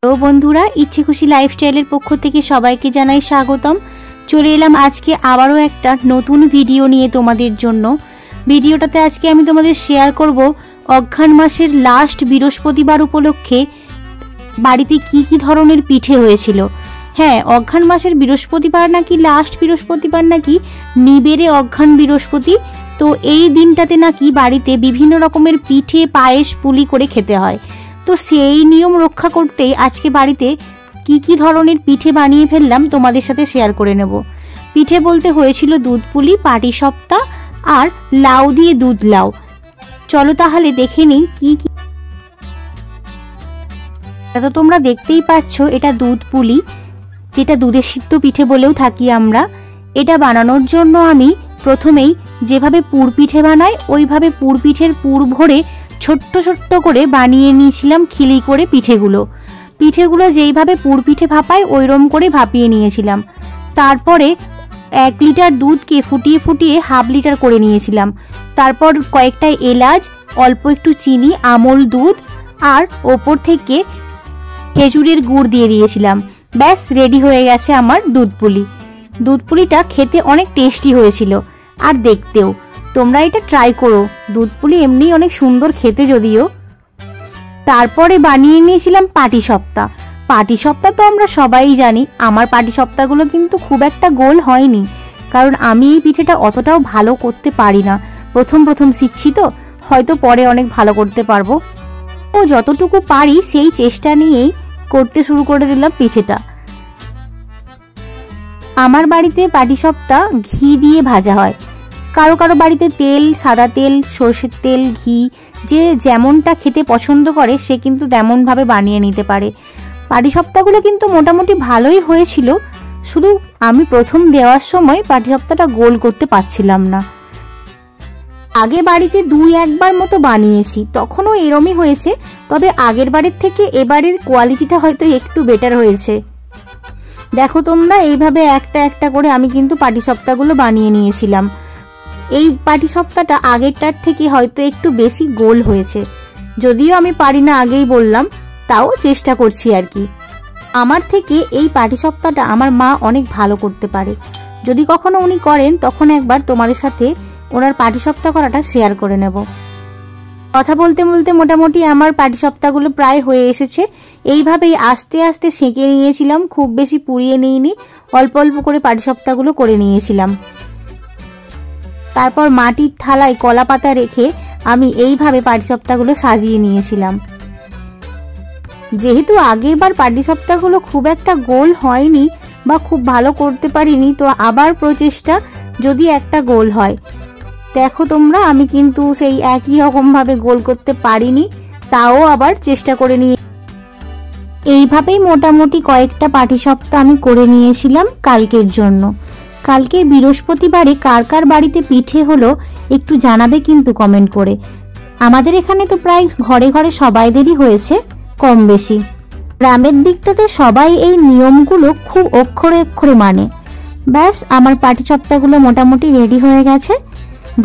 তো বন্ধুরা, ইচ্ছে খুশি লাইফস্টাইলের পক্ষ থেকে সবাইকে জানাই স্বাগতম। চলে এলাম আজকে আবারও একটা নতুন ভিডিও নিয়ে তোমাদের জন্য। ভিডিওটাতে আজকে আমি তোমাদের শেয়ার করব অঘ্রাণ মাসের লাস্ট বৃহস্পতিবার উপলক্ষে বাড়িতে কি কি ধরনের পিঠে হয়েছিল। হ্যাঁ, অঘ্রাণ মাসের বৃহস্পতিবার নাকি লাস্ট বৃহস্পতিবার নাকি নিবেড়ে অঘ্রাণ বৃহস্পতি। তো এই দিনটাতে নাকি বাড়িতে বিভিন্ন রকমের পিঠে পায়েস পুলি করে খেতে হয়। তো সেই নিয়ম রক্ষা করতেই আজকে বাড়িতে কি কি ধরনের পিঠে বানিয়ে ফেললাম তোমাদের সাথে শেয়ার করে নেব। পিঠে বলতে হয়েছিল দুধ পুলি, পাটিসাপটা আর লাউ দিয়ে দুধ লাউ। চলো তাহলে দেখে নিই কি কি। তো তোমরা দেখতেই পাচ্ছ, এটা দুধ পুলি, যেটা দুধের সিদ্ধ পিঠে বলেও থাকি আমরা। এটা বানানোর জন্য আমি প্রথমেই যেভাবে পুর পিঠে বানাই ওইভাবে পুর পিঠের পুর ভরে ছোট্ট ছোট্ট করে বানিয়ে নিয়েছিলাম খিলি করে পিঠেগুলো যেইভাবে পুর পিঠে ভাপায় ওইরকম করে ভাপিয়ে নিয়েছিলাম। তারপরে 1 লিটার দুধকে ফুটিয়ে ফুটিয়ে হাফ লিটার করে নিয়েছিলাম। তারপর কয়েকটা এলাচ, অল্প একটু চিনি, আমল দুধ আর ওপর থেকে খেজুরের গুড় দিয়ে দিয়েছিলাম। ব্যাস রেডি হয়ে গেছে আমার দুধ পুলি। দুধ পুলিটা খেতে অনেক টেস্টি হয়েছিল আর দেখতেও। তোমরা এটা ট্রাই করো, দুধ পুলি এমনি অনেক সুন্দর খেতে যদিও। তারপরে বানিয়ে নিয়েছিলাম পাটিসাপটা তো আমরা সবাই জানি। আমার পাটিসাপটাগুলো কিন্তু খুব একটা গোল হয়নি, কারণ আমি এই পিঠেটা অতটাও ভালো করতে পারি না। প্রথম শিখছি তো, হয়তো পরে অনেক ভালো করতে পারবো। ও যতটুকু পারি সেই চেষ্টা নিয়েই করতে শুরু করে দিলাম পিঠেটা। আমার বাড়িতে পাটিসাপটা ঘি দিয়ে ভাজা হয়। কারো কারো বাড়িতে তেল, সাদা তেল, সর্ষের তেল, ঘি, যে যেমনটা খেতে পছন্দ করে সে কিন্তু তেমনভাবে বানিয়ে নিতে পারে। পাটিসাপটাগুলো কিন্তু মোটামুটি ভালোই হয়েছিল, শুধু আমি প্রথম দেওয়ার সময় পাটিসাপটাটা গোল করতে পারছিলাম না। আগে বাড়িতে 2-1 বার মতো বানিয়েছি, তখনও এরমই হয়েছে, তবে আগের বারের থেকে এবারের কোয়ালিটিটা হয়তো একটু বেটার হয়েছে। দেখো তোমরা, এইভাবে একটা একটা করে আমি কিন্তু পাটিসাপটাগুলো বানিয়ে নিয়েছিলাম। এই পাটিসাপটাটা আগেরটার থেকে হয়তো একটু বেশি গোল হয়েছে, যদিও আমি পারি না আগেই বললাম, তাও চেষ্টা করছি আর কি। আমার থেকে এই পাটিসাপটাটা আমার মা অনেক ভালো করতে পারে। যদি কখনো উনি করেন তখন একবার তোমাদের সাথে ওনার পাটিসাপটা করাটা শেয়ার করে নেব। কথা বলতে বলতে মোটামুটি আমার পাটিসাপটাগুলো প্রায় হয়ে এসেছে। এইভাবেই আস্তে আস্তে সেঁকে নিয়েছিলাম, খুব বেশি পুড়িয়ে নিইনি, অল্প অল্প করে পাটিসাপটাগুলো করে নিয়েছিলাম। তারপর মাটির থালায় কলা পাতা রেখে আমি এইভাবে পাটিসাপটাগুলো সাজিয়ে নিয়েছিলাম। যেহেতু আগেরবার পাটিসাপটাগুলো খুব একটা গোল হয়নি বা খুব ভালো করতে পারিনি, তো আবার প্রচেষ্টা, যদি একটা গোল হয়। দেখো তোমরা, আমি কিন্তু সেই একই রকমভাবে গোল করতে পারিনি, তাও আবার চেষ্টা করে নিয়ে এইভাবেই মোটামুটি কয়েকটা পাটিসাপটা আমি করে নিয়েছিলাম কালকের জন্য। কালকে বৃহস্পতিবারে কার কার বাড়িতে পিঠে হলো একটু জানাবে কিন্তু কমেন্ট করে। আমাদের এখানে তো প্রায় ঘরে ঘরে সবাইদেরই হয়েছে কম বেশি। গ্রামের দিকটাতে সবাই এই নিয়মগুলো খুব অক্ষরে অক্ষরে মানে। ব্যাস আমার পাটিসাপটাগুলো মোটামুটি রেডি হয়ে গেছে।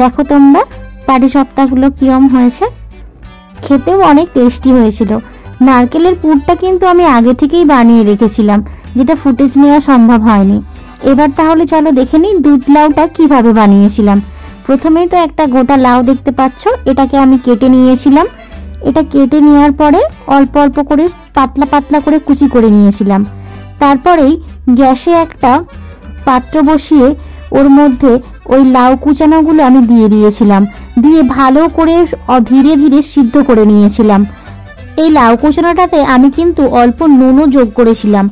দেখো তোমরা পাটিসাপটাগুলো কিরম হয়েছে, খেতেও অনেক টেস্টি হয়েছিল। নারকেলের পুরটা কিন্তু আমি আগে থেকেই বানিয়ে রেখেছিলাম, যেটা ফুটেজ নেওয়া সম্ভব হয়নি। এবার তাহলে চলো দেখে নিই দুধ লাউটা কিভাবে বানিয়েছিলাম। প্রথমেই তো একটা গোটা লাউ দেখতে পাচ্ছ, এটাকে আমি কেটে নিয়েছিলাম। এটা কেটে নেওয়ার পরে অল্প অল্প করে পাতলা পাতলা করে কুচি করে নিয়েছিলাম। তারপরেই গ্যাসে একটা পাত্র বসিয়ে ওর মধ্যে ওই লাউ কুচানোগুলো আমি দিয়ে দিয়েছিলাম, দিয়ে ভালো করে ধীরে ধীরে সিদ্ধ করে নিয়েছিলাম। এই লাউ কুচানোটাতে আমি কিন্তু অল্প নুনও যোগ করেছিলাম।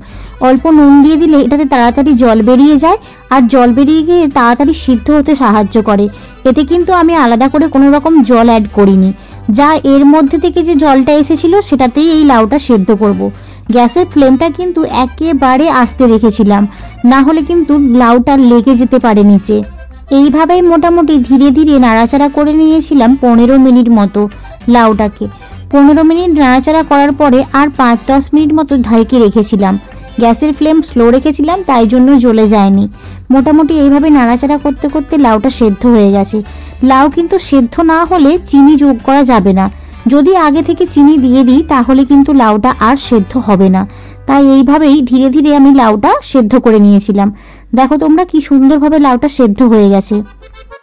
অল্প নুন দিয়ে দিলে এটাতে তাড়াতাড়ি জল বেরিয়ে যায়, আর জল বেরিয়ে গিয়ে তাড়াতাড়ি সিদ্ধ হতে সাহায্য করে। এতে কিন্তু আমি আলাদা করে কোনো রকম জল অ্যাড করিনি, যা এর মধ্যে থেকে যে জলটা এসেছিল সেটাতেই এই লাউটা সেদ্ধ করব। গ্যাসের ফ্লেমটা কিন্তু একেবারে আস্তে রেখেছিলাম, না হলে কিন্তু লাউটা লেগে যেতে পারে নিচে। এইভাবেই মোটামুটি ধীরে ধীরে নাড়াচাড়া করে নিয়েছিলাম 15 মিনিট মতো লাউটাকে। 15 মিনিট নাড়াচাড়া করার পরে আর 5-10 মিনিট মতো ঢাইকে রেখেছিলাম। গ্যাসের ফ্লেম স্লো রেখেছিলাম, তাই জন্য জ্বলে যায়নি। মোটামুটি এইভাবে নাড়াচাড়া করতে করতে লাউটা সেদ্ধ হয়ে গেছে। লাউ কিন্তু সেদ্ধ না হলে চিনি যোগ করা যাবে না, যদি আগে থেকে চিনি দিয়ে দিই তাহলে কিন্তু লাউটা আর সেদ্ধ হবে না, তাই এইভাবেই ধীরে ধীরে আমি লাউটা সেদ্ধ করে নিয়েছিলাম। দেখো তোমরা কি সুন্দরভাবে লাউটা সেদ্ধ হয়ে গেছে।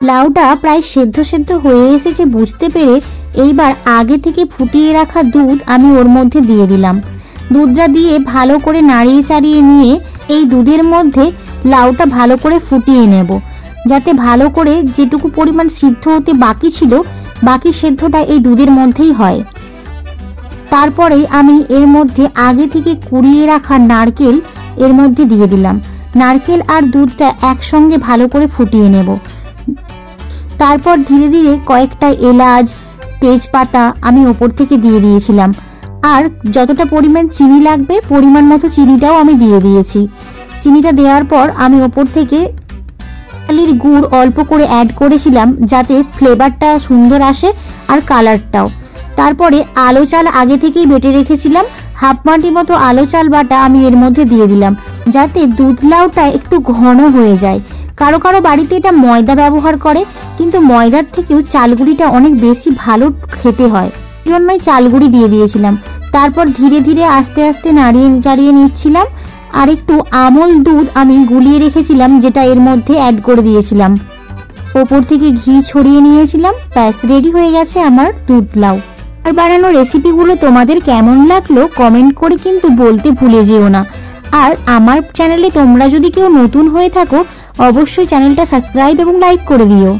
লাউটা প্রায় সেদ্ধ সেদ্ধ হয়ে এসেছে বুঝতে পেরে এইবার আগে থেকে ফুটিয়ে রাখা দুধ আমি ওর মধ্যে দিয়ে দিলাম। দুধটা দিয়ে ভালো করে নাড়িয়ে চাড়িয়ে নিয়ে এই দুধের মধ্যে লাউটা ভালো করে ফুটিয়ে নেব, যাতে ভালো করে যেটুকু পরিমাণ সিদ্ধ হতে বাকি ছিল বাকি সেদ্ধটা এই দুধের মধ্যেই হয়। তারপরে আমি এর মধ্যে আগে থেকে কুড়িয়ে রাখা নারকেল এর মধ্যে দিয়ে দিলাম। নারকেল আর দুধটা একসঙ্গে ভালো করে ফুটিয়ে নেব। তারপর ধীরে ধীরে কয়েকটা এলাচ, তেজপাতা আমি ওপর থেকে দিয়ে দিয়েছিলাম। আর যতটা পরিমাণ চিনি লাগবে পরিমাণ মতো চিনিটাও আমি দিয়ে দিয়েছি। চিনিটা দেওয়ার পর আমি ওপর থেকে চালের গুড় অল্প করে অ্যাড করেছিলাম যাতে ফ্লেভারটা সুন্দর আসে আর কালারটাও। তারপরে আলো চাল আগে থেকেই বেটে রেখেছিলাম, হাফ বাটি মতো আলো চাল বাটা আমি এর মধ্যে দিয়ে দিলাম যাতে দুধ লাউটা একটু ঘন হয়ে যায়। কারো কারো বাড়িতে এটা ময়দা ব্যবহার করে, কিন্তু ময়দার থেকেও চালগুড়িটা অনেক বেশি ভালো খেতে হয়, এই জন্যই চালগুড়ি দিয়ে দিয়েছিলাম। তারপর ধীরে ধীরে আস্তে আস্তে নাড়িয়ে চাড়িয়ে নিচ্ছিলাম। আর একটু আমল দুধ আমি গুলিয়ে রেখেছিলাম যেটা এর মধ্যে অ্যাড করে দিয়েছিলাম। ওপর থেকে ঘি ছড়িয়ে নিয়েছিলাম। ব্যাস রেডি হয়ে গেছে আমার দুধ লাউ। আর বানানো রেসিপিগুলো তোমাদের কেমন লাগলো কমেন্ট করে কিন্তু বলতে ভুলে যেও না। আর আমার চ্যানেলে তোমরা যদি কেউ নতুন হয়ে থাকো অবশ্যই চ্যানেলটা সাবস্ক্রাইব এবং লাইক করে দিও।